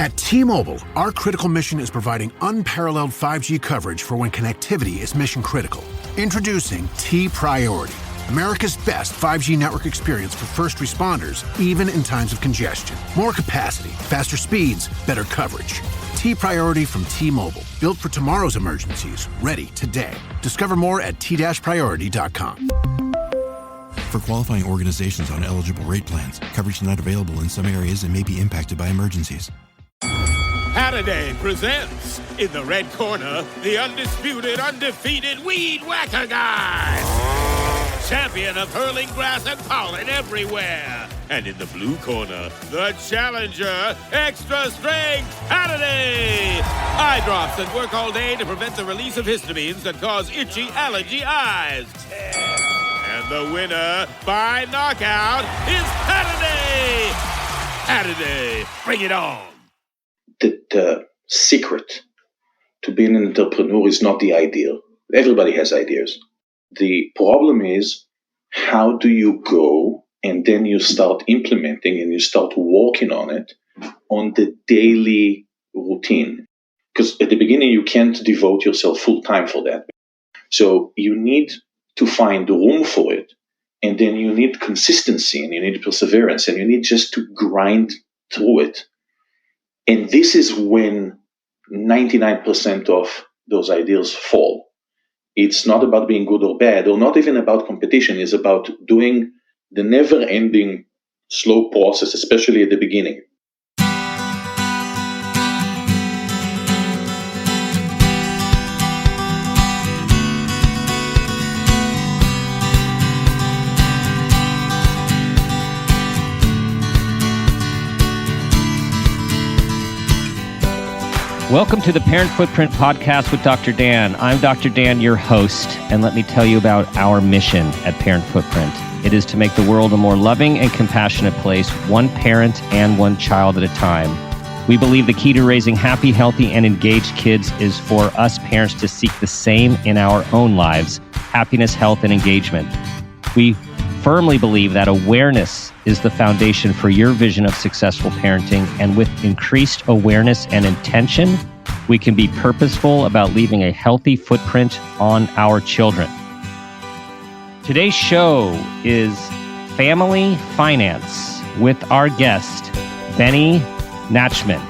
At T-Mobile, our critical mission is providing unparalleled 5G coverage for when connectivity is mission critical. Introducing T-Priority, America's best 5G network experience for first responders, even in times of congestion. More capacity, faster speeds, better coverage. T-Priority from T-Mobile, built for tomorrow's emergencies, ready today. Discover more at t-priority.com. For qualifying organizations on eligible rate plans, coverage not available in some areas and may be impacted by emergencies. Holiday presents, in the red corner, the undisputed, undefeated Weed Whacker Guy. Champion of hurling grass and pollen everywhere. And in the blue corner, the challenger, extra strength, Holiday. Eye drops that work all day to prevent the release of histamines that cause itchy allergy eyes. And the winner by knockout is Holiday. Holiday, bring it on. The secret to being an entrepreneur is not the ideal. Everybody has ideas. The problem is, how do you go and then you start implementing and you start working on it on the daily routine? Because at the beginning, you can't devote yourself full time for that. So you need to find the room for it. And then you need consistency and you need perseverance and you need just to grind through it. And this is when 99% of those ideas fall. It's not about being good or bad, or not even about competition. It's about doing the never-ending slow process, especially at the beginning. Welcome to the Parent Footprint Podcast with Dr. Dan. I'm Dr. Dan, your host, and let me tell you about our mission at Parent Footprint. It is to make the world a more loving and compassionate place, one parent and one child at a time. We believe the key to raising happy, healthy, and engaged kids is for us parents to seek the same in our own lives: happiness, health, and engagement. We firmly believe that awareness is the foundation for your vision of successful parenting, and with increased awareness and intention, we can be purposeful about leaving a healthy footprint on our children. Today's show is Family Finance with our guest, Benny Nachman.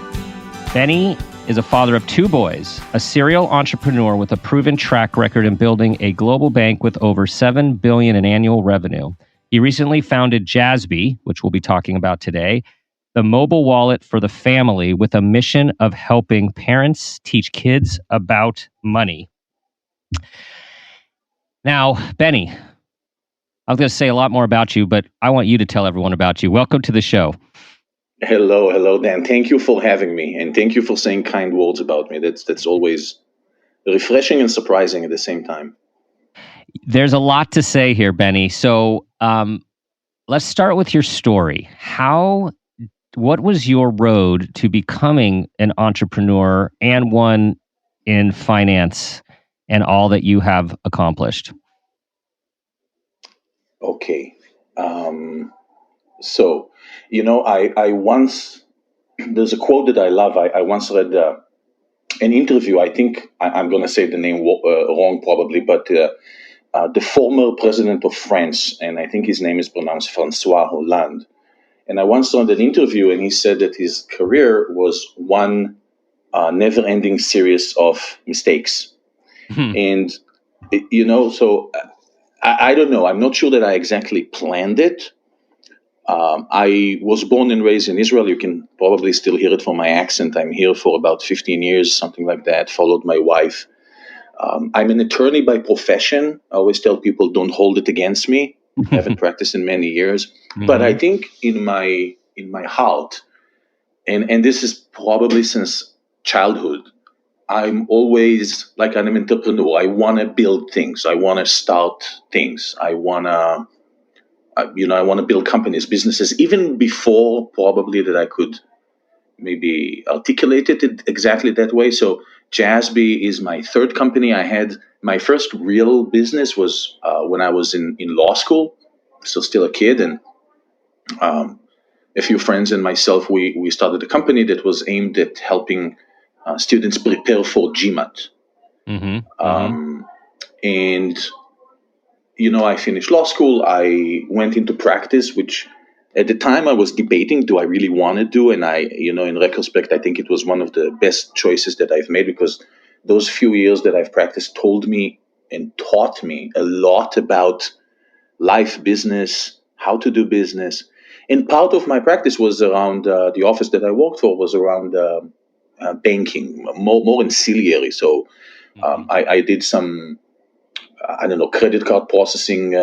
Benny is a father of two boys, a serial entrepreneur with a proven track record in building a global bank with over $7 billion in annual revenue. He recently founded Jassby, which we'll be talking about today, the mobile wallet for the family, with a mission of helping parents teach kids about money. Now, Benny, I was going to say a lot more about you, but I want you to tell everyone about you. Welcome to the show. Hello, Dan. Thank you for having me, and thank you for saying kind words about me. That's always refreshing and surprising at the same time. There's a lot to say here, Benny. So let's start with your story. What was your road to becoming an entrepreneur and one in finance and all that you have accomplished? Okay. So, I once, there's a quote that I love. I once read an interview. I think I'm going to say the name wrong probably, but the former president of France, and I think his name is pronounced François Hollande. And I once saw that interview, and he said that his career was one never-ending series of mistakes. And, so I don't know. I'm not sure that I exactly planned it. I was born and raised in Israel. You can probably still hear it from my accent. I'm here for about 15 years, something like that. Followed my wife. I'm an attorney by profession. I always tell people, don't hold it against me. I haven't practiced in many years. But I think in my heart, and this is probably since childhood, I'm always like an entrepreneur. I want to build things. I want to start things. I want to build companies, businesses, even before probably that I could maybe articulate it exactly that way. So Jassby is my third company. I had my first real business was when I was in law school, so still a kid, and a few friends and myself, we started a company that was aimed at helping students prepare for GMAT. And, I finished law school. I went into practice, which at the time I was debating, do I really want to do? And in retrospect, I think it was one of the best choices that I've made, because those few years that I've practiced told me and taught me a lot about life, business, how to do business. And part of my practice was around the office that I worked for was around banking, more ancillary. So I did some, credit card processing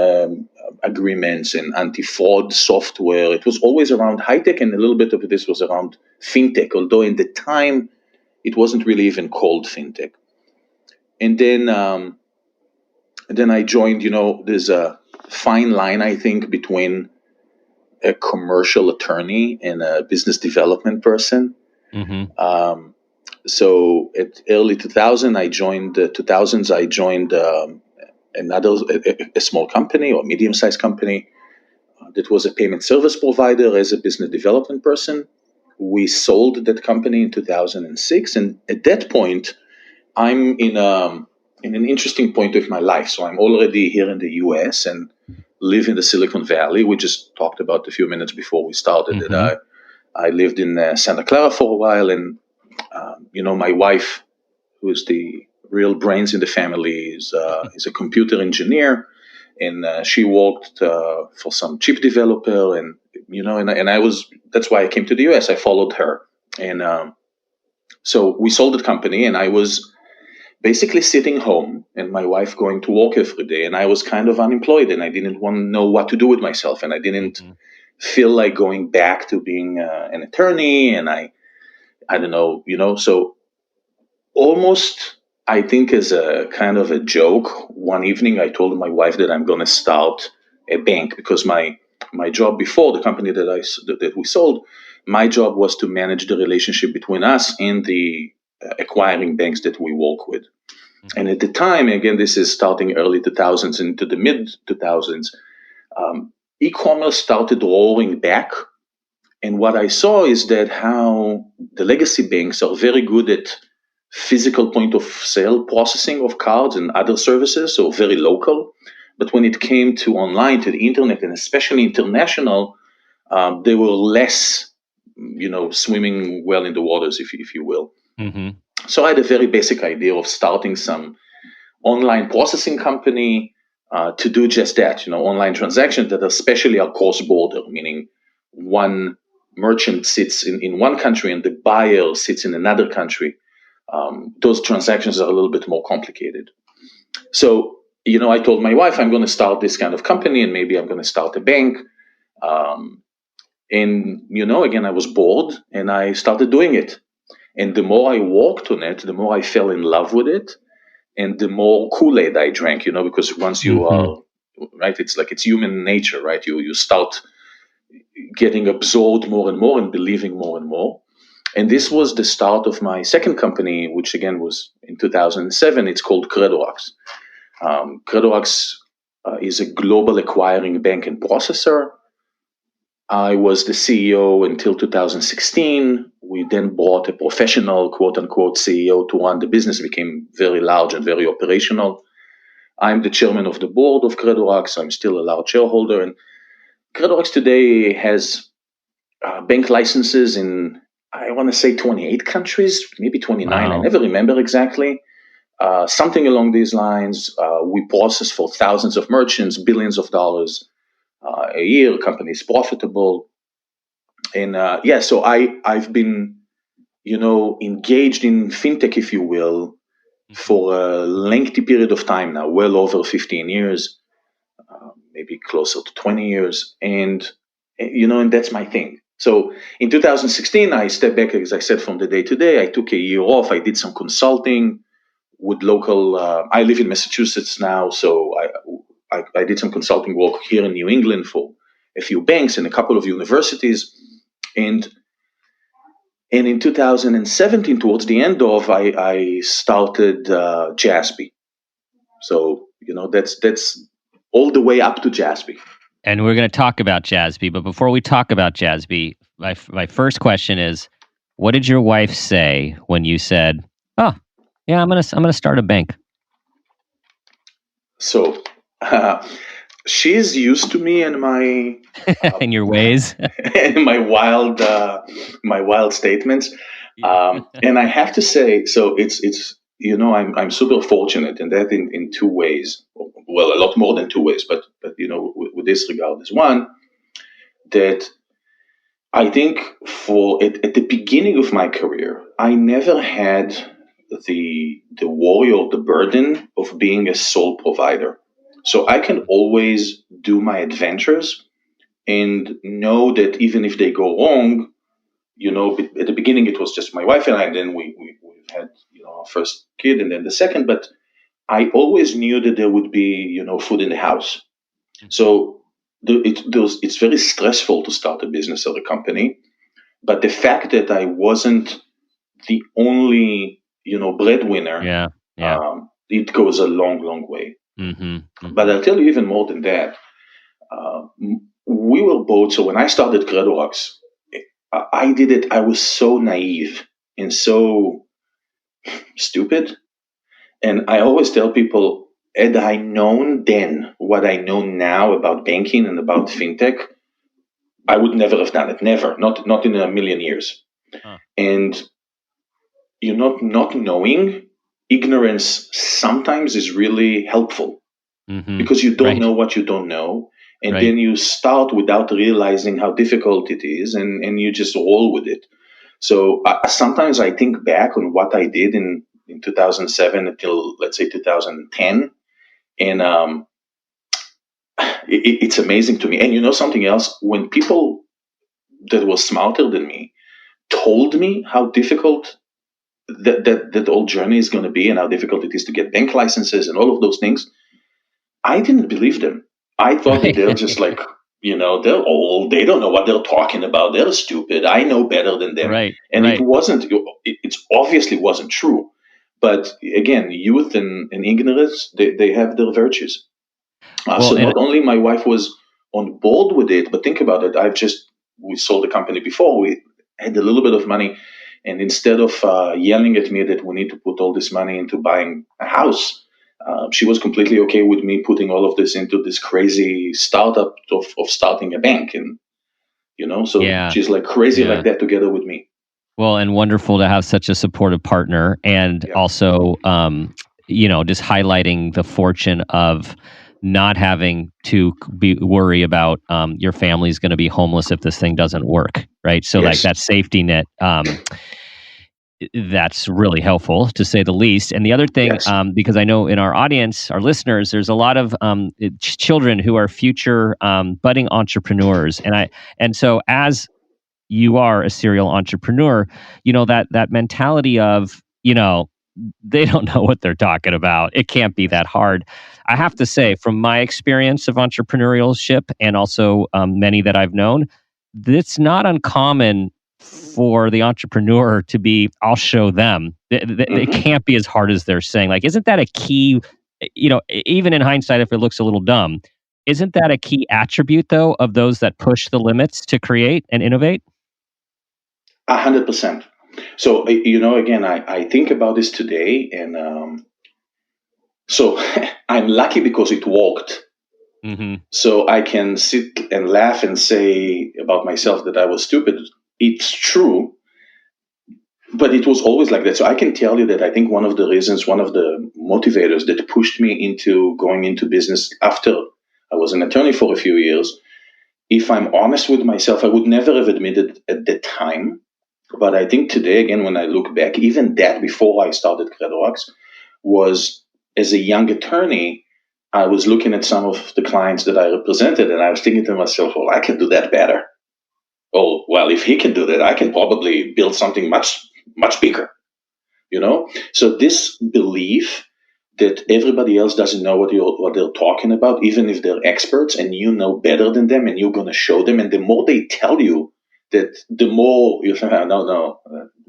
agreements and anti-fraud software. It was always around high-tech, and a little bit of this was around fintech, although in the time it wasn't really even called fintech. And then I joined, there's a fine line, I think, between a commercial attorney and a business development person. So at early 2000s, I joined a small company or medium-sized company that was a payment service provider as a business development person. We sold that company in 2006, and at that point, I'm in an interesting point of my life. So I'm already here in the U.S. and live in the Silicon Valley. We just talked about a few minutes before we started that I lived in Santa Clara for a while, and my wife, who is the real brains in the family, is a computer engineer, and she worked for some chip developer, and I was, that's why I came to the US. I followed her, and so we sold the company, and I was basically sitting home, and my wife going to work every day, and I was kind of unemployed, and I didn't want to know what to do with myself, and I didn't feel like going back to being an attorney, and I don't know, so almost, I think, as a kind of a joke, one evening I told my wife that I'm going to start a bank, because my job before the company that we sold, my job was to manage the relationship between us and the acquiring banks that we work with. And at the time, again, this is starting early 2000s into the mid 2000s, e-commerce started roaring back. And what I saw is that how the legacy banks are very good at physical point of sale processing of cards and other services, so very local. But when it came to online, to the internet, and especially international, they were less, swimming well in the waters, if you will. So I had a very basic idea of starting some online processing company to do just that, online transactions that especially are cross-border, meaning one merchant sits in one country and the buyer sits in another country. Those transactions are a little bit more complicated. So, I told my wife, I'm going to start this kind of company, and maybe I'm going to start a bank. And, again, I was bored, and I started doing it. And the more I worked on it, the more I fell in love with it, and the more Kool-Aid I drank, because once you are, right, it's human nature, right? You start getting absorbed more and more and believing more and more. And this was the start of my second company, which again was in 2007. It's called Credorax. Credorax is a global acquiring bank and processor. I was the CEO until 2016. We then brought a professional, quote unquote, CEO to run the business. It became very large and very operational. I'm the chairman of the board of Credorax. I'm still a large shareholder. And Credorax today has bank licenses in, I want to say 28 countries, maybe 29. Wow. I never remember exactly. Something along these lines. We process for thousands of merchants, billions of dollars a year. Company is profitable. And so I've been, engaged in fintech, if you will, for a lengthy period of time now, well over 15 years, maybe closer to 20 years. And that's my thing. So in 2016, I stepped back, as I said, from the day to day. I took a year off. I did some consulting with local, I live in Massachusetts now, so I did some consulting work here in New England for a few banks and a couple of universities. And in 2017, towards the end of, I started Jassby. So, that's all the way up to Jassby. And we're going to talk about Jassby. But before we talk about Jassby, my first question is, what did your wife say when you said, "Oh, yeah, I'm gonna start a bank"? So she's used to me and my In your ways. and my wild statements. And I have to say, so it's I'm super fortunate in that in two ways. Well, a lot more than two ways, but with this regard is one that I think at the beginning of my career, I never had the worry or the burden of being a sole provider. So I can always do my adventures and know that even if they go wrong, at the beginning it was just my wife and I, and then we had our first kid and then the second, but I always knew that there would be food in the house. So it's very stressful to start a business or a company, but the fact that I wasn't the only breadwinner, it goes a long way. But I'll tell you even more than that. We were both, so when I started Credorox, I did it, I was so naive and so stupid. And I always tell people, had I known then what I know now about banking and about fintech, I would never have done it. Never. Not in a million years. Huh. And not knowing, ignorance sometimes is really helpful because you don't know what you don't know. And then you start without realizing how difficult it is, and you just roll with it. So sometimes I think back on what I did in 2007 until, let's say, 2010, and it's amazing to me. And something else, when people that were smarter than me told me how difficult that whole journey is going to be and how difficult it is to get bank licenses and all of those things, I didn't believe them. I thought that they're just like, they're old. They don't know what they're talking about. They're stupid. I know better than them. And it wasn't, it obviously wasn't true. But again, youth and ignorance, they have their virtues. So not only my wife was on board with it, but think about it. We sold the company before. We had a little bit of money. And instead of yelling at me that we need to put all this money into buying a house, she was completely okay with me putting all of this into this crazy startup of starting a bank. And, so she's like crazy like that together with me. Well, and wonderful to have such a supportive partner, and also, just highlighting the fortune of not having to worry about your family's going to be homeless if this thing doesn't work, right? So like that safety net, that's really helpful to say the least. And the other thing, because I know in our audience, our listeners, there's a lot of children who are future budding entrepreneurs, and so as you are a serial entrepreneur, that mentality of, they don't know what they're talking about. It can't be that hard. I have to say, from my experience of entrepreneurship and also many that I've known, it's not uncommon for the entrepreneur to be, I'll show them. It can't be as hard as they're saying. Like, isn't that a key, even in hindsight, if it looks a little dumb, isn't that a key attribute, though, of those that push the limits to create and innovate? 100%. So, again, I think about this today, and so I'm lucky because it worked. So I can sit and laugh and say about myself that I was stupid. It's true, but it was always like that. So I can tell you that I think one of the reasons, one of the motivators that pushed me into going into business after I was an attorney for a few years, if I'm honest with myself, I would never have admitted at the time. But I think today, again, when I look back, even that before I started Credorox, was as a young attorney, I was looking at some of the clients that I represented, and I was thinking to myself, well, I can do that better. Oh, well, if he can do that, I can probably build something much, much bigger. So this belief that everybody else doesn't know what they're talking about, even if they're experts and you know better than them and you're going to show them. And the more they tell you, that the more you say, no,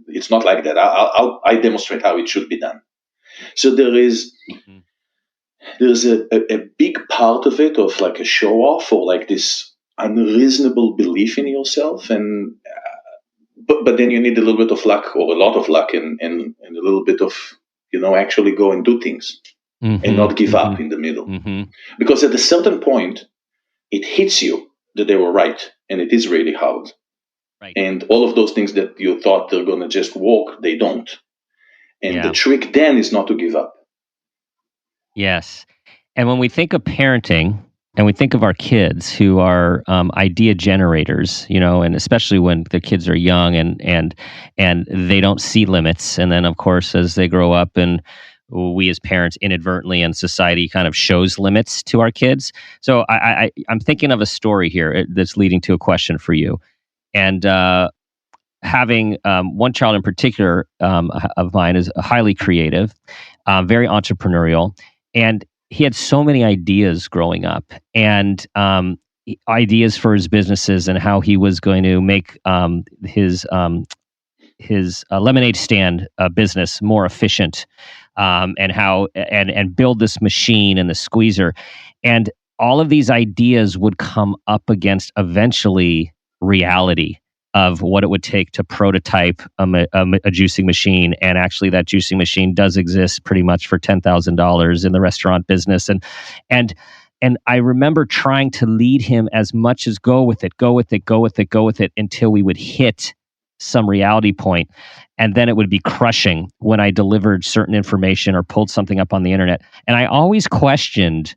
it's not like that. I demonstrate how it should be done. So there is there's a big part of it of like a show off or like this unreasonable belief in yourself, and but then you need a little bit of luck or a lot of luck and a little bit of actually go and do things and not give up in the middle, because at a certain point it hits you that they were right and it is really hard, Right. and all of those things that you thought they're going to just work, they don't, and Yeah. the trick then is not to give up. Yes. And when we think of parenting and we think of our kids who are idea generators, and especially when the kids are young and they don't see limits. And then, of course, as they grow up and we as parents inadvertently and society kind of shows limits to our kids. So I'm thinking of a story here that's leading to a question for you. And having one child in particular of mine is highly creative, very entrepreneurial, and he had so many ideas growing up, and ideas for his businesses and how he was going to make his lemonade stand business more efficient, and how and build this machine and the squeezer, and all of these ideas would come up against eventually reality of what it would take to prototype a juicing machine. And actually that juicing machine does exist pretty much for $10,000 in the restaurant business. And I remember trying to lead him as much as go with it until we would hit some reality point. And then it would be crushing when I delivered certain information or pulled something up on the internet. And I always questioned,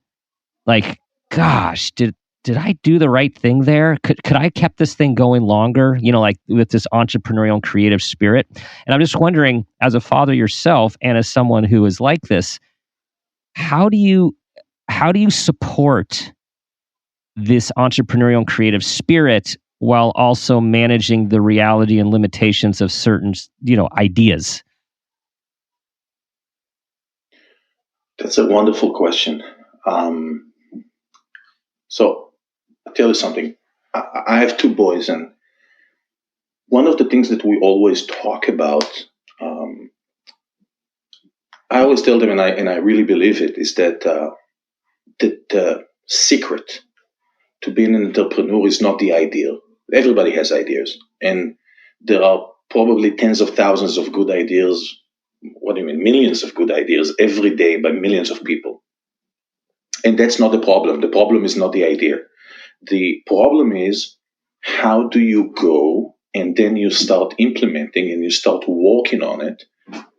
like, gosh, did I do the right thing there? Could I have kept this thing going longer, like with this entrepreneurial and creative spirit? And I'm just wondering, as a father yourself and as someone who is like this, how do you support this entrepreneurial and creative spirit while also managing the reality and limitations of certain, ideas? That's a wonderful question. So I'll tell you something. I have two boys, and one of the things that we always talk about, I always tell them, and I really believe it, is that the secret to being an entrepreneur is not the idea. Everybody has ideas, and there are probably tens of thousands of good ideas. What do you mean? Millions of good ideas every day by millions of people. And that's not the problem. The problem is not the idea. The problem is, how do you go and then you start implementing and you start working on it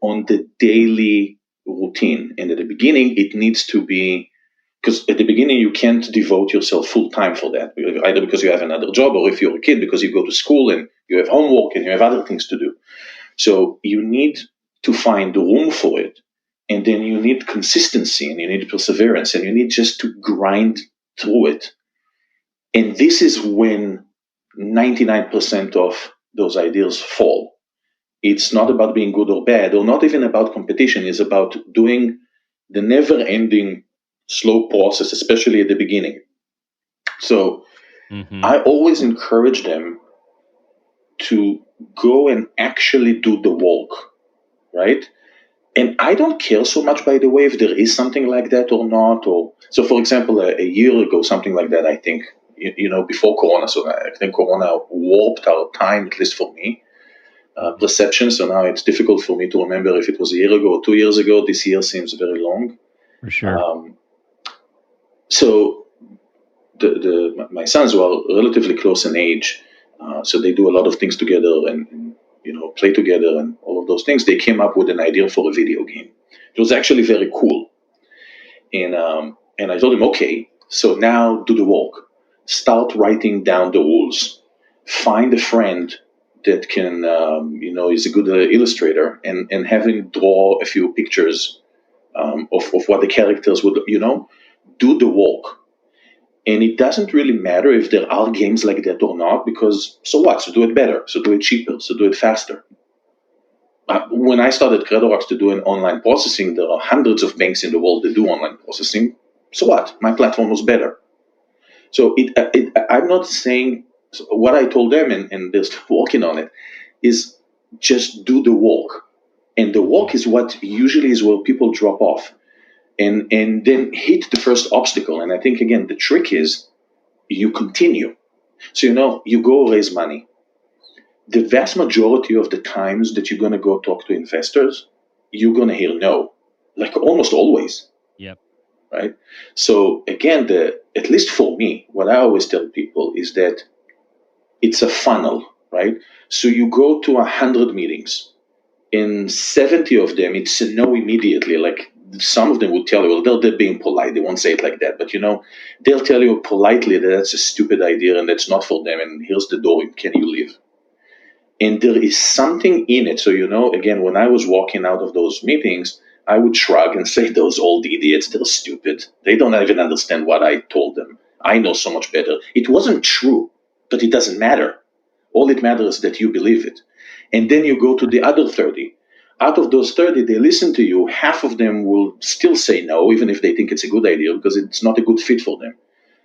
on the daily routine? And at the beginning, it needs to be, because at the beginning, you can't devote yourself full time for that, either because you have another job or if you're a kid, because you go to school and you have homework and you have other things to do. So you need to find the room for it. And then you need consistency and you need perseverance and you need just to grind through it. And this is when 99% of those ideas fall. It's not about being good or bad, or not even about competition. It's about doing the never-ending slow process, especially at the beginning. So I always encourage them to go and actually do the work, right? And I don't care so much, by the way, if there is something like that or not. Or so, for example, a year ago, something like that, I think, before Corona. So I think Corona warped our time, at least for me, perception. So now it's difficult for me to remember if it was a year ago or 2 years ago. This year seems very long. For sure. So my sons were relatively close in age, so they do a lot of things together and play together and all of those things. They came up with an idea for a video game. It was actually very cool. And I told them, okay, so now do the work. Start writing down the rules. Find a friend that can, is a good illustrator and have him draw a few pictures of what the characters would, do the work. And it doesn't really matter if there are games like that or not, because so what? So do it better, so do it cheaper, so do it faster. When I started CredoRocks to do an online processing, there are hundreds of banks in the world that do online processing. So what? My platform was better. So I'm not saying, what I told them, and they're still working on it, is just do the work. And the work is what usually is where people drop off. and then hit the first obstacle. And I think, again, the trick is you continue. So, you go raise money. The vast majority of the times that you're going to go talk to investors, you're going to hear no, like almost always. Yep. Right? So again, at least for me, what I always tell people is that it's a funnel, right? So you go to 100 meetings. In 70 of them, it's a no immediately. Like some of them will tell you, well, they're being polite. They won't say it like that. But, they'll tell you politely that that's a stupid idea and that's not for them. And here's the door. Can you leave? And there is something in it. So, again, when I was walking out of those meetings, I would shrug and say, those old idiots, they're stupid. They don't even understand what I told them. I know so much better. It wasn't true, but it doesn't matter. All it matters is that you believe it. And then you go to the other 30. Out of those 30, they listen to you. Half of them will still say no, even if they think it's a good idea, because it's not a good fit for them.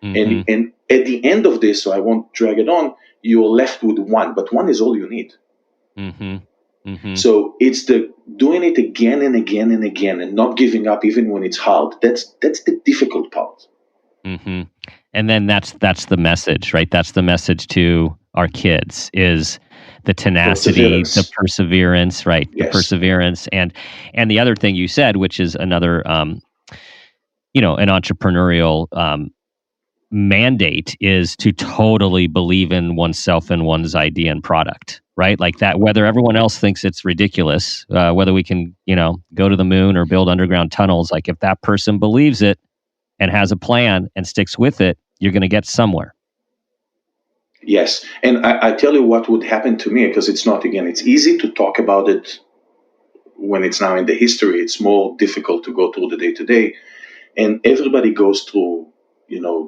Mm-hmm. And at the end of this, so I won't drag it on, you're left with one, but one is all you need. Mm-hmm. Mm-hmm. So it's the doing it again and again and again and not giving up even when it's hard. That's the difficult part. Mm-hmm. And then that's the message, right? That's the message to our kids is the tenacity, the perseverance, right? Yes. The perseverance. And the other thing you said, which is another, an entrepreneurial mandate is to totally believe in oneself and one's idea and product, right? Like that, whether everyone else thinks it's ridiculous, whether we can, go to the moon or build underground tunnels, like if that person believes it and has a plan and sticks with it, you're going to get somewhere. Yes. And I tell you what would happen to me, because it's easy to talk about it when it's now in the history. It's more difficult to go through the day to day. And everybody goes through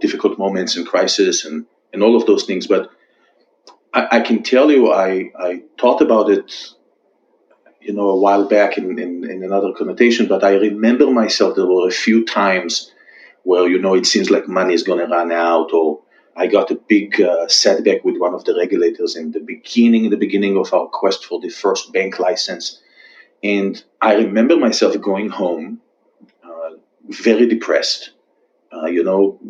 difficult moments and crisis and all of those things. But I can tell you, I thought about it, a while back in another connotation, but I remember myself, there were a few times where, it seems like money is going to run out, or I got a big setback with one of the regulators in the beginning of our quest for the first bank license. And I remember myself going home very depressed,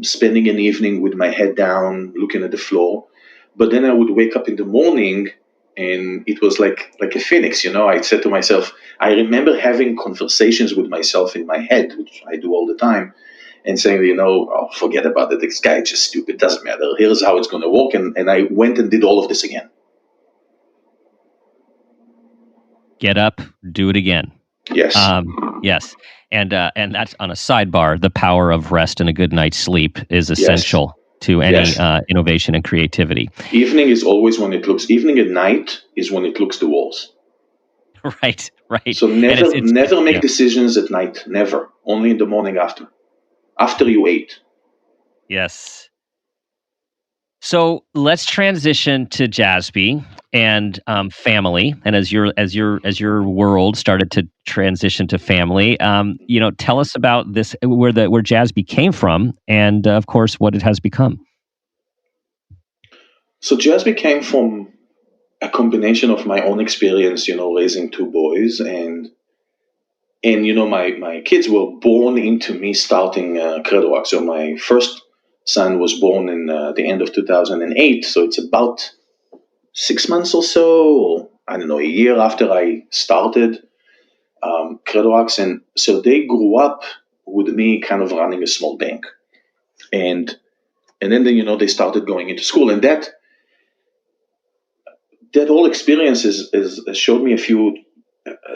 spending an evening with my head down, looking at the floor. But then I would wake up in the morning and it was like a phoenix. I said to myself, I remember having conversations with myself in my head, which I do all the time, and saying, forget about it. This guy is just stupid. Doesn't matter. Here's how it's going to work. And I went and did all of this again. Get up, do it again. Yes. Yes. And that's on a sidebar. The power of rest and a good night's sleep is essential to any innovation and creativity. Evening is always when it looks. Evening at night is when it looks the walls. Right. So never make decisions at night. Never. Only in the morning after you ate. Yes. So let's transition to Jassby and family. And as your world started to transition to family, tell us about this, where Jassby came from, and of course what it has become. So Jassby came from a combination of my own experience, raising two boys, and my kids were born into me starting CreditWalk. So my first son was born in the end of 2008, so it's about 6 months or so, or I don't know, a year after I started CreditWalk. And so they grew up with me kind of running a small bank. And then they started going into school. And that whole experience has showed me a few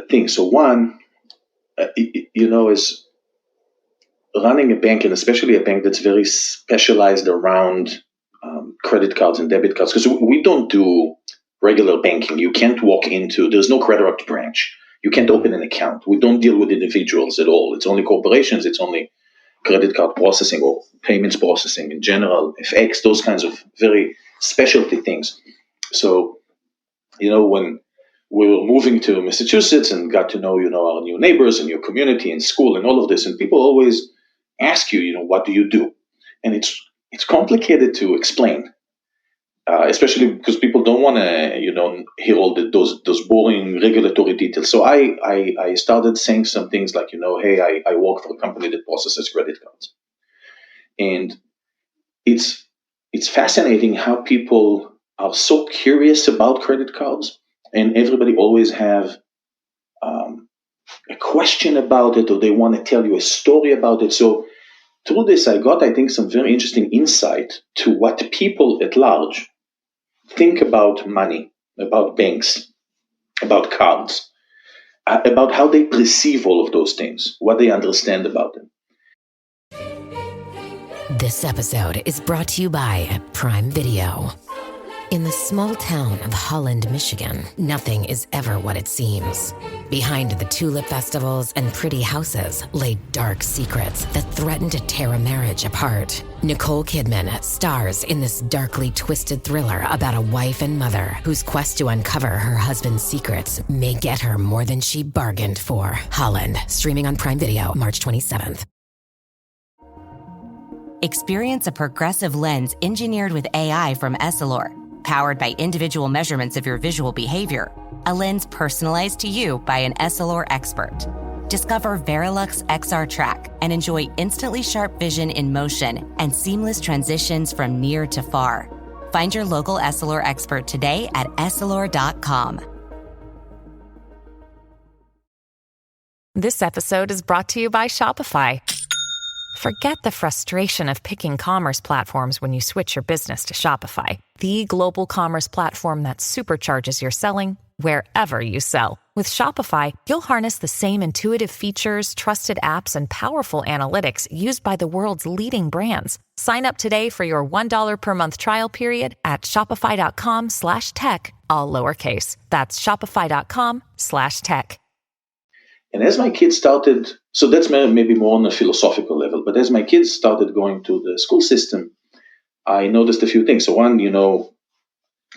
things. So one, is running a bank, and especially a bank that's very specialized around credit cards and debit cards, because we don't do regular banking. You can't walk into, there's no CreditWalk branch. You can't open an account. We don't deal with individuals at all. It's only corporations. It's only credit card processing or payments processing in general, FX, those kinds of very specialty things. So, when we were moving to Massachusetts and got to know, our new neighbors and your community and school and all of this, and people always ask you, what do you do? And it's complicated to explain, especially because people don't want to, hear all those boring regulatory details. So I started saying some things like, hey, I work for a company that processes credit cards, and it's fascinating how people are so curious about credit cards, and everybody always have a question about it, or they want to tell you a story about it. So through this, I got, I think, some very interesting insight to what people at large think about money, about banks, about cards, about how they perceive all of those things, what they understand about them. This episode is brought to you by Prime Video. In the small town of Holland, Michigan, nothing is ever what it seems. Behind the tulip festivals and pretty houses lay dark secrets that threaten to tear a marriage apart. Nicole Kidman stars in this darkly twisted thriller about a wife and mother whose quest to uncover her husband's secrets may get her more than she bargained for. Holland, streaming on Prime Video March 27th. Experience a progressive lens engineered with AI from Essilor, powered by individual measurements of your visual behavior. A lens personalized to you by an Essilor expert. Discover Verilux XR Track and enjoy instantly sharp vision in motion and seamless transitions from near to far. Find your local Essilor expert today at Essilor.com. This episode is brought to you by Shopify. Forget the frustration of picking commerce platforms when you switch your business to Shopify, the global commerce platform that supercharges your selling wherever you sell. With Shopify, you'll harness the same intuitive features, trusted apps, and powerful analytics used by the world's leading brands. Sign up today for your $1 per month trial period at shopify.com/tech, all lowercase. That's shopify.com/tech. And as my kids started, so that's maybe more on a philosophical level, but as my kids started going to the school system, I noticed a few things. So one,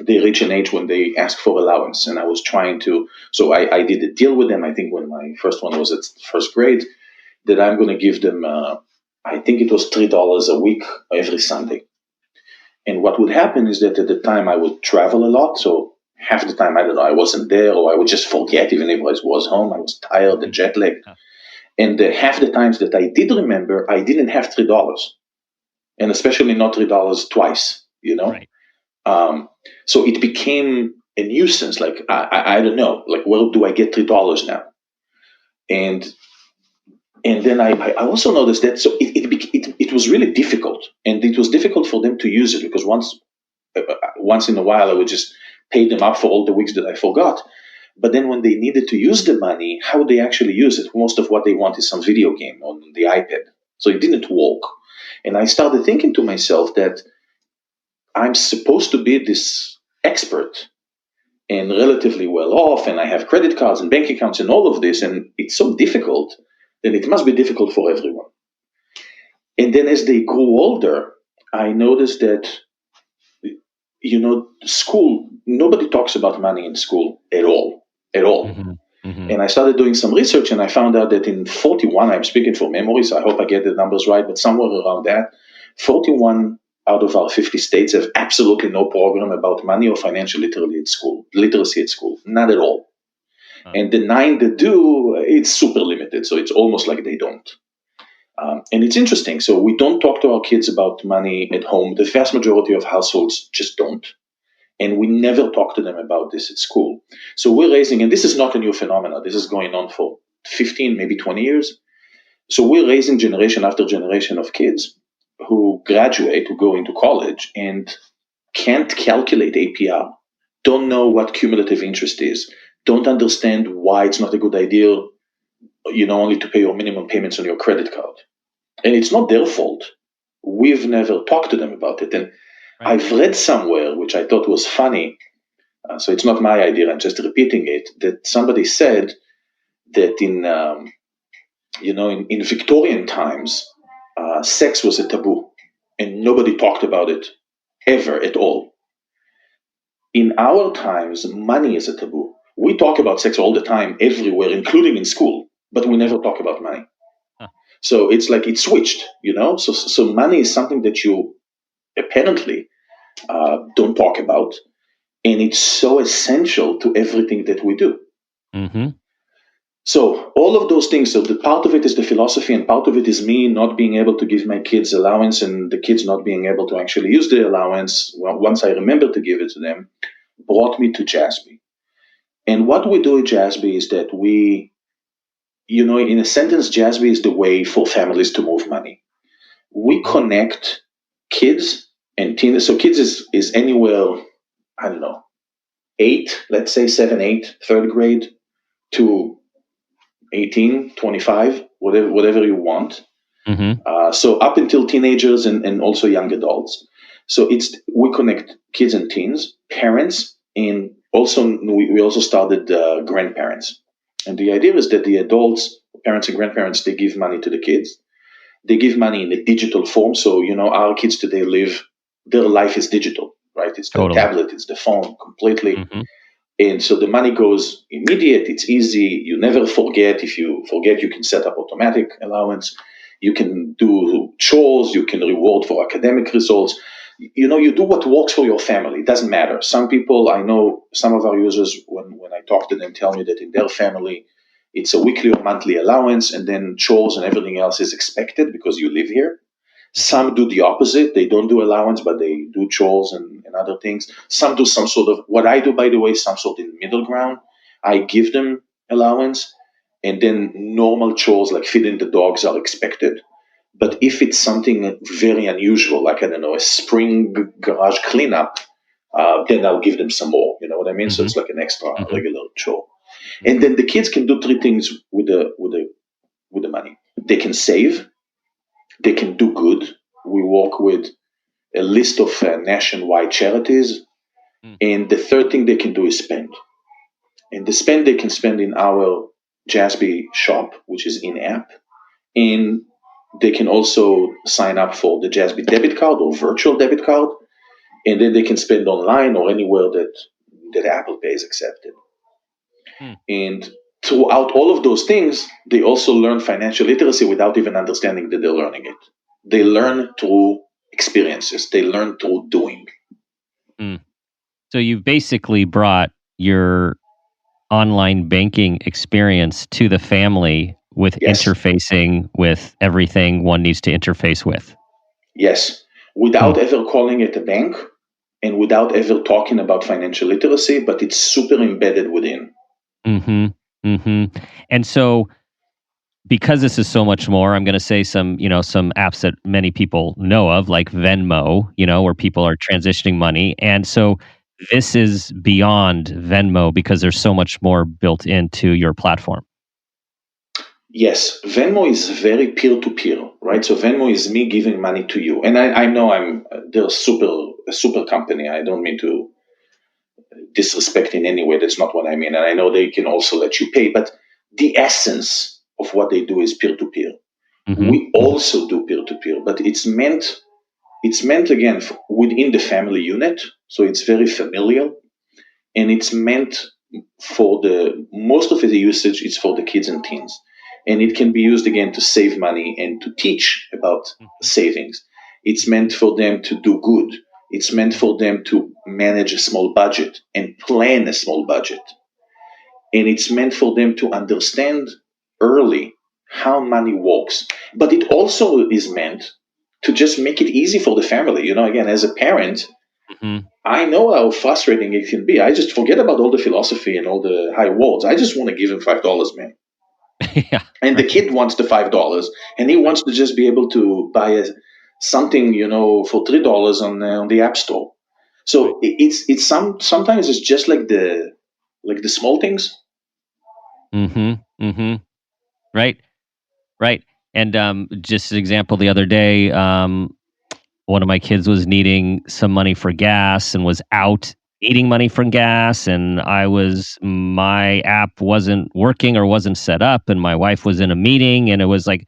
they reach an age when they ask for allowance, and I was trying to, so I did a deal with them, I think when my first one was at first grade, that I'm going to give them, I think it was $3 a week every Sunday. And what would happen is that at the time I would travel a lot, so half the time, I don't know, I wasn't there, or I would just forget even if I was home. I was tired and jet lagged. And half the times that I did remember, I didn't have $3. And especially not $3 twice, Right. So it became a nuisance. Like, I don't know, like, where do I get $3 now? And then I also noticed that, so it was really difficult. And it was difficult for them to use it, because once in a while I would just pay them up for all the weeks that I forgot. But then when they needed to use the money, how would they actually use it? Most of what they want is some video game on the iPad. So it didn't work. And I started thinking to myself that I'm supposed to be this expert and relatively well off, and I have credit cards and bank accounts and all of this, and it's so difficult that it must be difficult for everyone. And then as they grew older, I noticed that school, nobody talks about money in school at all. Mm-hmm. Mm-hmm. And I started doing some research, and I found out that in 41, I'm speaking from memory, so I hope I get the numbers right, but somewhere around that, 41 out of our 50 states have absolutely no program about money or financial literacy at school. Not at all. Oh. And the 9 that do, it's super limited, so it's almost like they don't. And it's interesting. So we don't talk to our kids about money at home. The vast majority of households just don't. And we never talk to them about this at school. So we're raising, and this is not a new phenomenon. This is going on for 15, maybe 20 years. So we're raising generation after generation of kids who graduate, who go into college, and can't calculate APR, don't know what cumulative interest is, don't understand why it's not a good idea, only to pay your minimum payments on your credit card. And it's not their fault. We've never talked to them about it. And right. I've read somewhere, which I thought was funny, so it's not my idea, I'm just repeating it, that somebody said that in Victorian times, sex was a taboo, and nobody talked about it ever at all. In our times, money is a taboo. We talk about sex all the time, everywhere, including in school, but we never talk about money. Huh. So it's like it switched, So money is something that you apparently don't talk about. And it's so essential to everything that we do. Mm-hmm. So all of those things, so the part of it is the philosophy, and part of it is me not being able to give my kids allowance, and the kids not being able to actually use the allowance once I remember to give it to them, brought me to Jassby. And what we do at Jassby is that we, in a sentence, Jassby is the way for families to move money. We connect kids and teens. So kids is anywhere, I don't know, 8, let's say 7, 8, third grade, to 18, 25, whatever you want. Mm-hmm. So up until teenagers and also young adults. So we connect kids and teens, parents, and also we also started grandparents. And the idea is that the adults, parents and grandparents, they give money to the kids. They give money in a digital form. So, our kids today their life is digital, right? It's the tablet, it's the phone completely. Mm-hmm. And so the money goes immediate, it's easy, you never forget. If you forget, you can set up automatic allowance, you can do chores, you can reward for academic results. You do what works for your family. It doesn't matter. Some people, I know some of our users, when I talk to them, tell me that in their family, it's a weekly or monthly allowance, and then chores and everything else is expected because you live here. Some do the opposite. They don't do allowance, but they do chores and other things. Some do some sort of, what I do, by the way, some sort of middle ground. I give them allowance, and then normal chores like feeding the dogs are expected. But if it's something very unusual, like, I don't know, a spring garage cleanup, then I'll give them some more. You know what I mean? Mm-hmm. So it's like an extra regular chore. And then the kids can do 3 things with the money. They can save. They can do good. We work with a list of nationwide charities. And the third thing they can do is spend. And the spend they can spend in our Jassby shop, which is in-app. And they can also sign up for the Jassby debit card or virtual debit card. And then they can spend online or anywhere that Apple Pay is accepted. And throughout all of those things, they also learn financial literacy without even understanding that they're learning it. They learn through experiences. They learn through doing. So you've basically brought your online banking experience to the family with interfacing with everything one needs to interface with. Yes. Without ever calling it a bank and without ever talking about financial literacy, but it's super embedded within. Mm-hmm. Mm-hmm. And so, because this is so much more, I'm going to say some apps that many people know of, like Venmo, where people are transitioning money. And so this is beyond Venmo because there's so much more built into your platform. Yes, Venmo is very peer-to-peer, right? So Venmo is me giving money to you. And I know they're a super company. I don't mean to disrespect in any way. That's not what I mean. And I know they can also let you pay, but the essence of what they do is peer-to-peer. Mm-hmm. We also do peer-to-peer, but it's meant again within the family unit. So it's very familial, and it's meant for most of the usage is for the kids and teens. And it can be used again to save money and to teach about savings. It's meant for them to do good. It's meant for them to manage a small budget and plan a small budget. And it's meant for them to understand early how money works. But it also is meant to just make it easy for the family. Again, as a parent, I know how frustrating it can be. I just forget about all the philosophy and all the high words. I just want to give him $5, man. Yeah, and the kid wants the $5, and he wants to just be able to buy something, for $3 on the App Store. So it's sometimes it's just like the small things. Mm-hmm. Mm-hmm. Right. And just an example, the other day, one of my kids was needing some money for gas and was out needing money from gas, and my app wasn't working or wasn't set up, and my wife was in a meeting, and it was like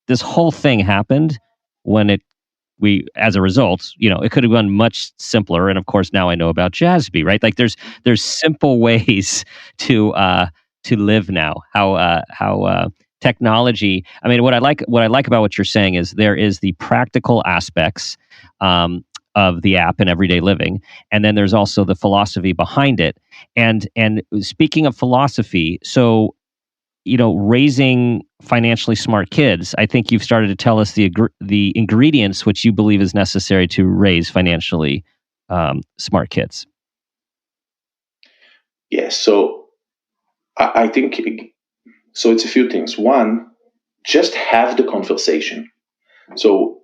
this whole thing happened as a result, it could have gone much simpler. And of course, now I know about Jassby, right? Like there's simple ways to live now. How technology. I mean, what I like about what you're saying is there is the practical aspects of the app and everyday living. And then there's also the philosophy behind it. And speaking of philosophy, so raising financially smart kids, I think you've started to tell us the ingredients which you believe is necessary to raise financially smart kids. Yes. So I think, so it's a few things. One, just have the conversation. So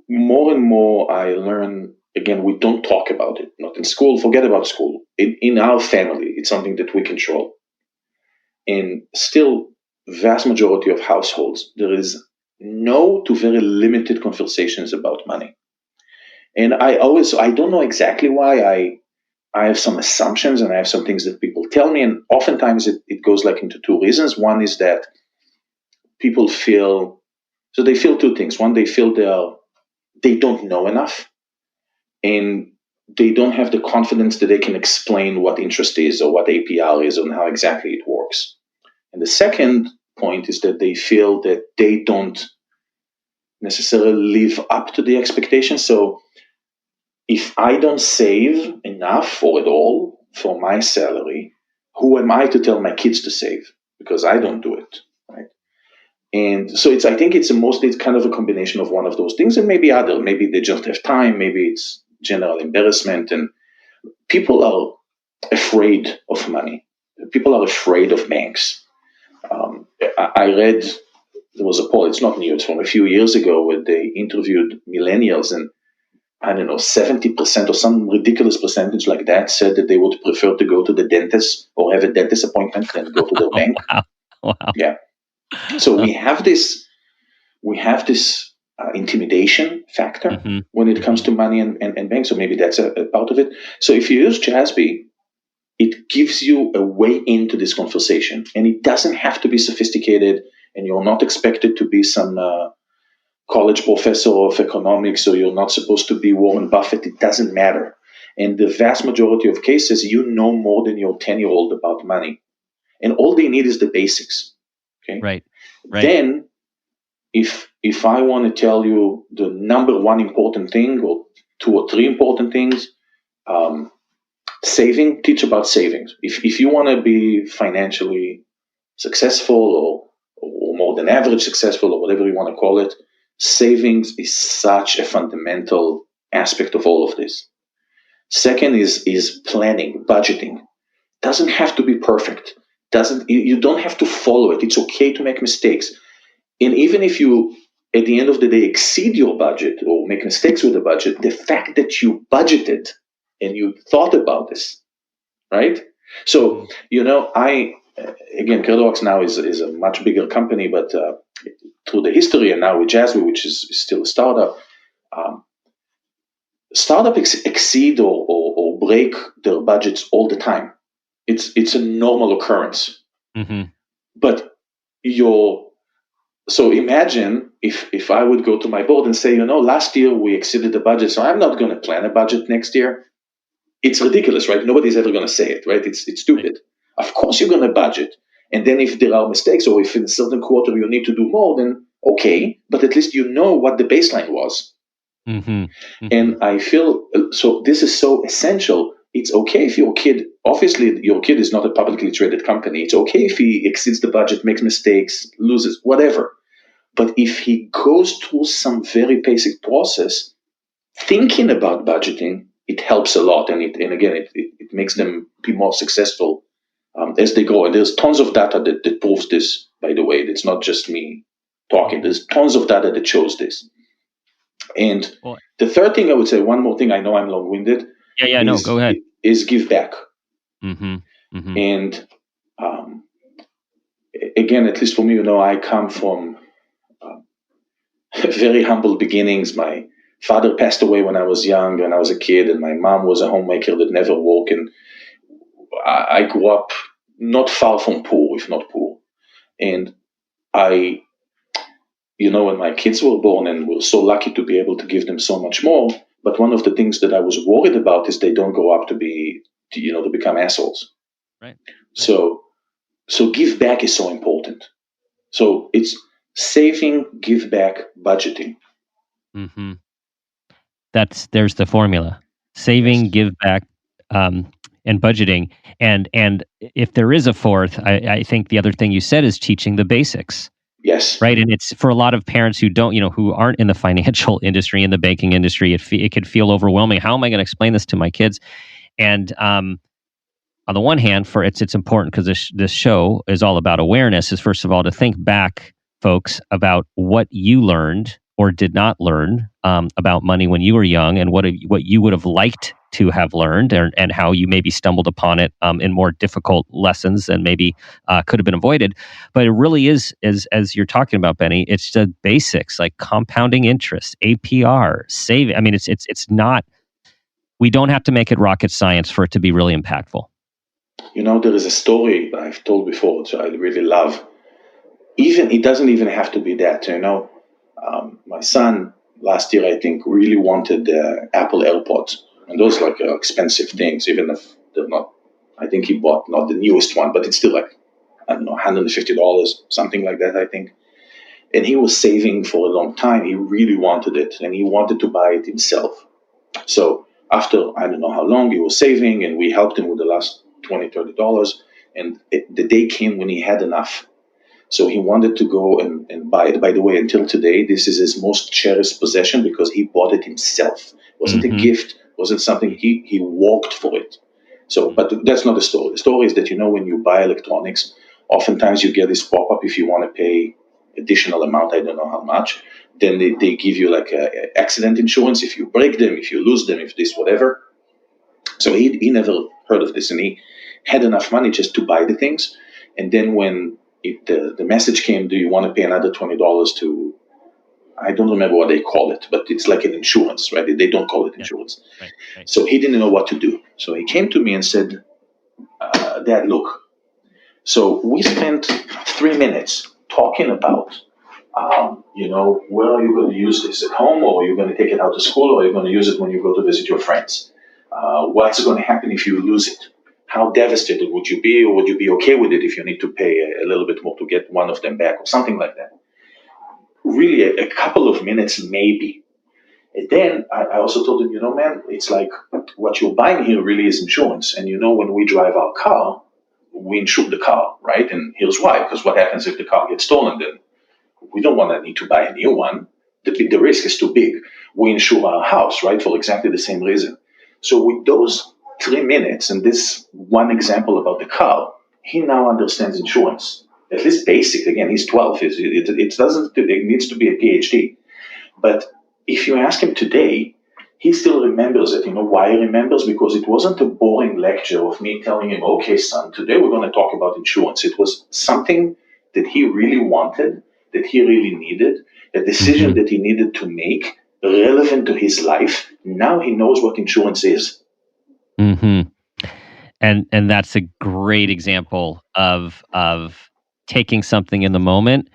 more and more I learn, again, we don't talk about it. Not in school, forget about school. In our family, it's something that we control. And still, vast majority of households, there is no to very limited conversations about money. And I don't know exactly why. I have some assumptions and I have some things that people tell me. And oftentimes it goes like into two reasons. One is that people feel two things. One, they feel they don't know enough, and they don't have the confidence that they can explain what interest is or what APR is and how exactly it works. And the second point is that they feel that they don't necessarily live up to the expectations. So if I don't save enough or at all for my salary, who am I to tell my kids to save? Because I don't do it, right? And so I think it's kind of a combination of one of those things, and maybe other. Maybe they just have time. Maybe it's general embarrassment, and people are afraid of money. People are afraid of banks. I read there was a poll. It's not new. It's from a few years ago where they interviewed millennials, and I don't know, 70% or some ridiculous percentage like that said that they would prefer to go to the dentist or have a dentist appointment than go to their bank. Wow. Yeah. So we have this intimidation factor when it comes to money and banks. So maybe that's a part of it. So if you use Jassby, it gives you a way into this conversation, and it doesn't have to be sophisticated, and you're not expected to be some college professor of economics, or you're not supposed to be Warren Buffett. It doesn't matter. And the vast majority of cases, you know more than your 10-year-old about money. And all they need is the basics. Okay. Right. Then if I want to tell you the number one important thing, or two or three important things, saving, teach about savings. If you want to be financially successful or more than average successful, or whatever you want to call it, savings is such a fundamental aspect of all of this. Second is planning, budgeting. Doesn't have to be perfect. You don't have to follow it. It's okay to make mistakes. And even if you, at the end of the day, exceed your budget or make mistakes with the budget, the fact that you budgeted and you thought about this, right? So, again, CreditWorks now is a much bigger company, but through the history and now with Jassby, which is still a startup, startups exceed or break their budgets all the time. It's a normal occurrence. But so imagine if I would go to my board and say, last year we exceeded the budget, so I'm not going to plan a budget next year. It's ridiculous, right? Nobody's ever going to say it, right? It's stupid. Right. Of course you're going to budget. And then if there are mistakes, or if in a certain quarter you need to do more, then okay, but at least you know what the baseline was. And I feel, so this is so essential. It's okay if obviously your kid is not a publicly traded company. It's okay if he exceeds the budget, makes mistakes, loses, whatever. But if he goes through some very basic process, thinking about budgeting, it helps a lot. And again, it makes them be more successful as they go. And there's tons of data that proves this, by the way. It's not just me talking. There's tons of data that shows this. And the third thing I would say, one more thing, I know I'm long-winded. Go ahead. Is give back. And again, at least for me, I come from very humble beginnings. My father passed away when I was young, when I was a kid, and my mom was a homemaker that never worked. And I grew up not far from poor, if not poor. And when my kids were born, and we're so lucky to be able to give them so much more, but one of the things that I was worried about is they don't grow up to become assholes. Right. So give back is so important. So it's saving, give back, budgeting. There's the formula: saving, give back, and budgeting. And if there is a fourth, I think the other thing you said is teaching the basics. Yes. Right. And it's for a lot of parents who don't, who aren't in the financial industry, in the banking industry, it could feel overwhelming. How am I going to explain this to my kids? And on the one hand, it's important because this show is all about awareness, is first of all to think back, folks, about what you learned or did not learn about money when you were young, and what you would have liked to have learned, and how you maybe stumbled upon it in more difficult lessons and maybe could have been avoided. But it really is, as you're talking about, Benny, it's the basics like compounding interest, APR, saving. I mean, it's not. We don't have to make it rocket science for it to be really impactful. There is a story I've told before, which I really love. It doesn't even have to be that. My son last year, I think, really wanted Apple AirPods. And those are expensive things, even if they're not. I think he bought not the newest one, but it's still $150, something like that, I think. And he was saving for a long time. He really wanted it, and he wanted to buy it himself. So after I don't know how long he was saving, and we helped him with the last $20, $30, and the day came when he had enough. So he wanted to go and buy it. By the way, until today, this is his most cherished possession because he bought it himself. It wasn't a gift. Wasn't something he worked for it. So, but that's not the story. The story is that when you buy electronics, oftentimes you get this pop-up if you want to pay additional amount. I don't know how much. Then they give you a accident insurance if you break them, if you lose them, if this whatever. So he never heard of this, and he had enough money just to buy the things. And then when the message came, do you want to pay another $20 to? I don't remember what they call it, but it's like an insurance, right? They don't call it insurance. Yeah, right. So he didn't know what to do. So he came to me and said, Dad, look. So we spent 3 minutes talking about, where are you going to use this? At home, or are you going to take it out to school, or are you going to use it when you go to visit your friends? What's going to happen if you lose it? How devastated would you be, or would you be okay with it if you need to pay a little bit more to get one of them back, or something like that? Really a couple of minutes maybe. And then I also told him, man, it's like what you're buying here really is insurance. And when we drive our car, we insure the car, right? And here's why. Because what happens if the car gets stolen? Then we don't want to need to buy a new one. The risk is too big. We insure our house, right, for exactly the same reason. So with those 3 minutes and this one example about the car, he now understands insurance. At least basic. Again, he's 12. It needs to be a PhD. But if you ask him today, he still remembers it. Why he remembers? Because it wasn't a boring lecture of me telling him, okay, son, today we're going to talk about insurance. It was something that he really wanted, that he really needed, a decision that he needed to make relevant to his life. Now he knows what insurance is. Mm-hmm. And that's a great example of taking something in the moment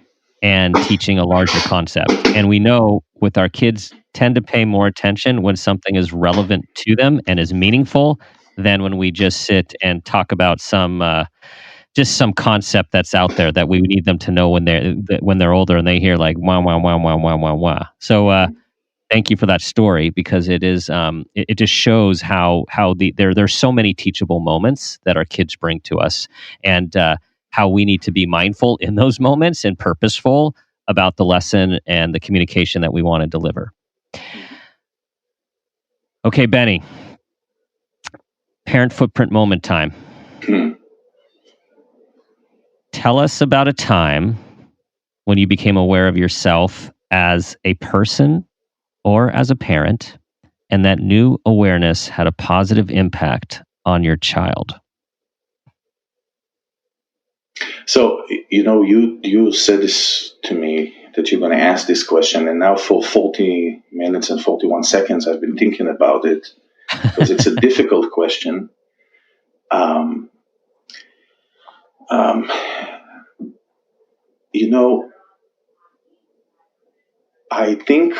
and teaching a larger concept. And we know with our kids tend to pay more attention when something is relevant to them and is meaningful than when we just sit and talk about some concept that's out there that we need them to know when they're older and they hear like wah wah wah wah wah wah wah. So thank you for that story, because it is it just shows how there's so many teachable moments that our kids bring to us, and how we need to be mindful in those moments and purposeful about the lesson and the communication that we want to deliver. Okay, Benny, parent footprint moment time. Tell us about a time when you became aware of yourself as a person or as a parent, and that new awareness had a positive impact on your child. So, you said this to me, that you're going to ask this question, and now for 40 minutes and 41 seconds, I've been thinking about it, because it's a difficult question. I think,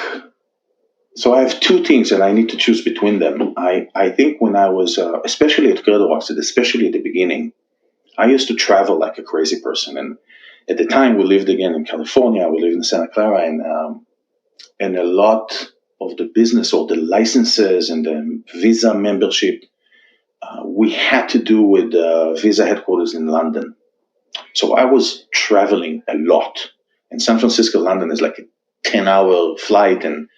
so I have two things and I need to choose between them. I think when I was, especially at Credo Rockstead, especially at the beginning, I used to travel like a crazy person. And at the time we lived again in California, we lived in Santa Clara, and a lot the business, or the licenses and the visa membership, we had to do with visa headquarters in London. So I was traveling a lot. And San Francisco, London is like a 10-hour flight, and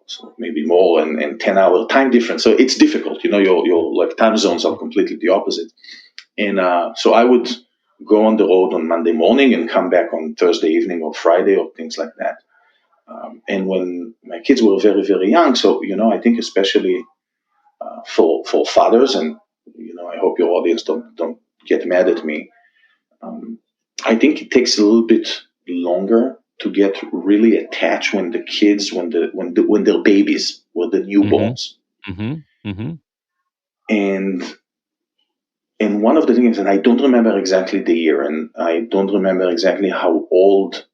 so maybe more, and 10-hour time difference. So it's difficult. Your like time zones are completely the opposite. And so I would go on the road on Monday morning and come back on Thursday evening or Friday or things like that. And when my kids were very, very young, so, I think especially for fathers, and, I hope your audience don't get mad at me. I think it takes a little bit longer to get really attached when the kids, when they're babies, when they're newborns. Mm-hmm. Mm-hmm. And one of the things, and I don't remember exactly the year, and I don't remember exactly how old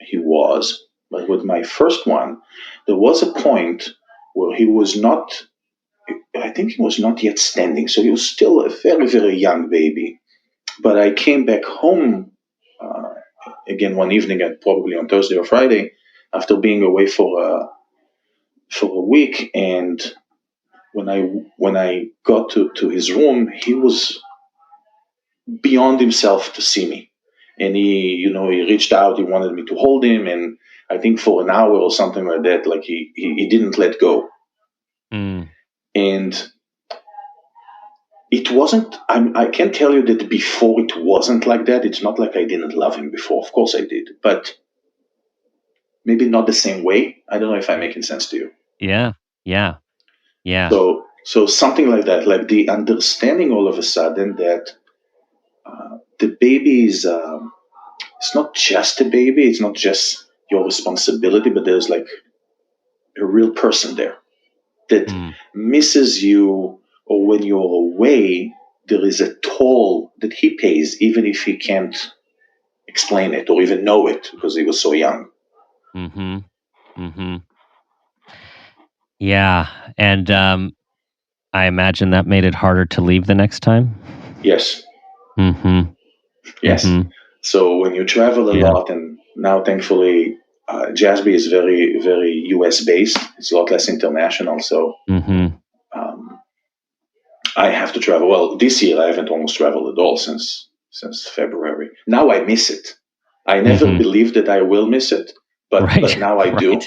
he was, but with my first one, there was a point where he was not, I think he was not yet standing, so he was still a very, very young baby. But I came back home again one evening, probably on Thursday or Friday, after being away for a week, and when I got to his room, he was beyond himself to see me, and he reached out, he wanted me to hold him, and I think for an hour or something like that, like he didn't let go. And it wasn't, I can't tell you that before it wasn't like that. It's not like I didn't love him before. Of course I did, but maybe not the same way. I don't know if I'm making sense to you. Yeah. So something like that, like the understanding all of a sudden that the baby is, it's not just a baby, it's not just your responsibility, but there's like a real person there that misses you, or when you're away, there is a toll that he pays, even if he can't explain it or even know it because he was so young. Mm-hmm. Mm-hmm. Yeah. And I imagine that made it harder to leave the next time? Yes. Mm-hmm. Yes. Mm-hmm. So when you travel a lot, and now thankfully Jassby is very, very US based, it's a lot less international. So I have to travel. Well, this year I haven't almost traveled at all since February. Now I miss it. I never believed that I will miss it, but now I do.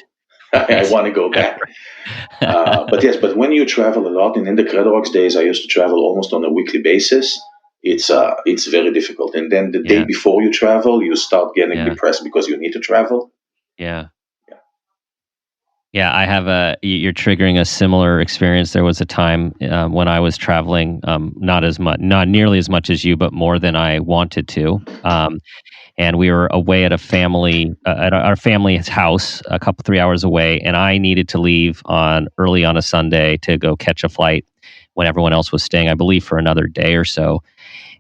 I want to go back. But when you travel a lot, and in the Credorox days, I used to travel almost on a weekly basis. It's very difficult. And then the day before you travel, you start getting depressed because you need to travel. Yeah, I have you're triggering a similar experience. There was a time when I was traveling, not nearly as much as you, but more than I wanted to. And we were away at at our family's house, 3 hours away, and I needed to leave early on a Sunday to go catch a flight when everyone else was staying, I believe, for another day or so.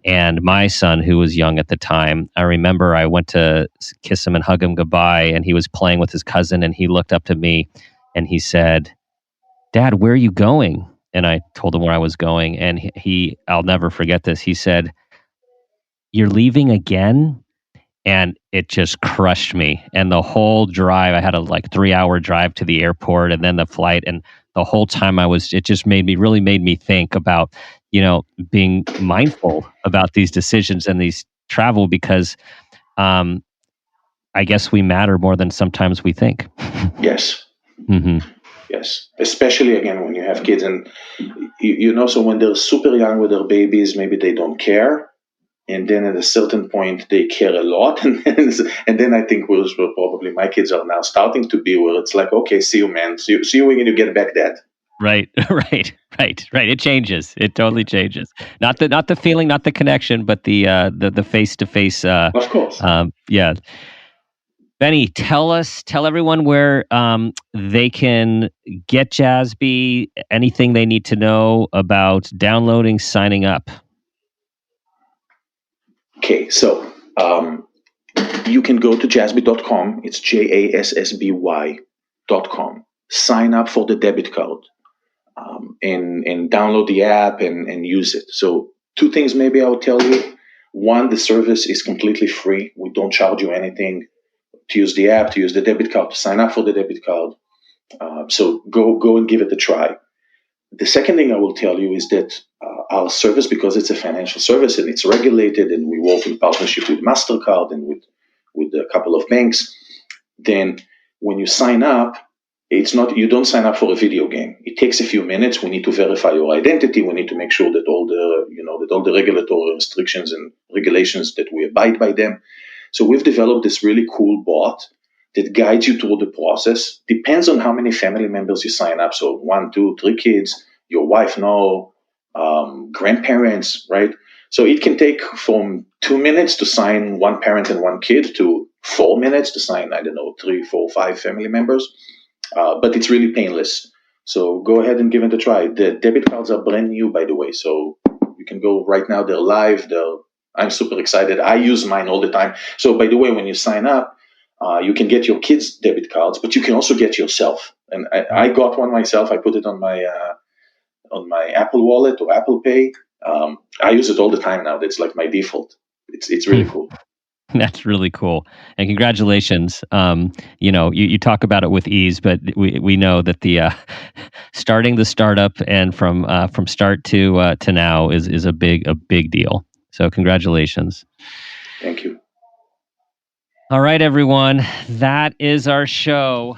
And my son, who was young at the time, I remember I went to kiss him and hug him goodbye, and he was playing with his cousin, and he looked up to me and he said, "Dad, where are you going?" And I told him where I was going, and I'll never forget this. He said, "You're leaving again?" And it just crushed me. And the whole drive, I had a 3-hour drive to the airport and then the flight. And the whole time it just really made me think about, being mindful about these decisions and these travel, because I guess we matter more than sometimes we think. Yes. Mm-hmm. Yes. Especially again, when you have kids, and so when they're super young with their babies, maybe they don't care. And then at a certain point, they care a lot. And then I think where probably my kids are now starting to be, where it's like, okay, see you, man. See you when you get back, Dad. Right. It changes. It totally changes. Not the feeling, not the connection, but the face-to-face. Of course. Yeah. Benny, tell everyone where they can get Jassby, anything they need to know about downloading, signing up. Okay, so you can go to jassby.com. It's JASSBY.com. Sign up for the debit card and download the app and use it. So 2 things maybe I'll tell you. 1, the service is completely free. We don't charge you anything. to use the app, to use the debit card, to sign up for the debit card. So go and give it a try. The second thing I will tell you is that our service, because it's a financial service and it's regulated, and we work in partnership with MasterCard and with a couple of banks, then when you sign up, you don't sign up for a video game. It takes a few minutes. We need to verify your identity. We need to make sure that all the regulatory restrictions and regulations, that we abide by them. So we've developed this really cool bot that guides you through the process. Depends on how many family members you sign up. So 1, 2, 3 kids, your wife, grandparents, right? So it can take from 2 minutes to sign 1 parent and 1 kid to 4 minutes to sign, 3, 4, 5 family members. But it's really painless. So go ahead and give it a try. The debit cards are brand new, by the way. So you can go right now. They're live. I'm super excited. I use mine all the time. So by the way, when you sign up, you can get your kids' debit cards, but you can also get yourself. And I got one myself. I put it on my Apple Wallet or Apple Pay. I use it all the time now. That's like my default. It's really cool. That's really cool. And congratulations. You talk about it with ease, but we know that the starting the startup and from start to now is a big deal. So congratulations. Thank you. All right, everyone. That is our show.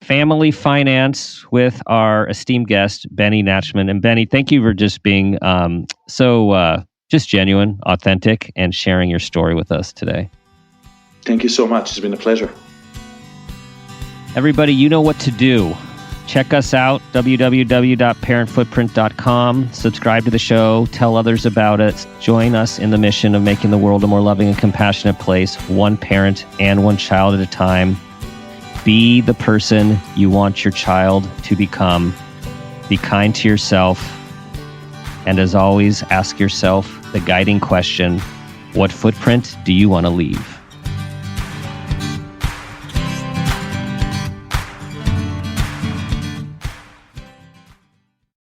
Family Finance with our esteemed guest, Benny Nachman. And Benny, thank you for just being just genuine, authentic, and sharing your story with us today. Thank you so much. It's been a pleasure. Everybody, you know what to do. Check us out, www.parentfootprint.com. Subscribe to the show. Tell others about it. Join us in the mission of making the world a more loving and compassionate place, one parent and one child at a time. Be the person you want your child to become. Be kind to yourself. And as always, ask yourself the guiding question, what footprint do you want to leave?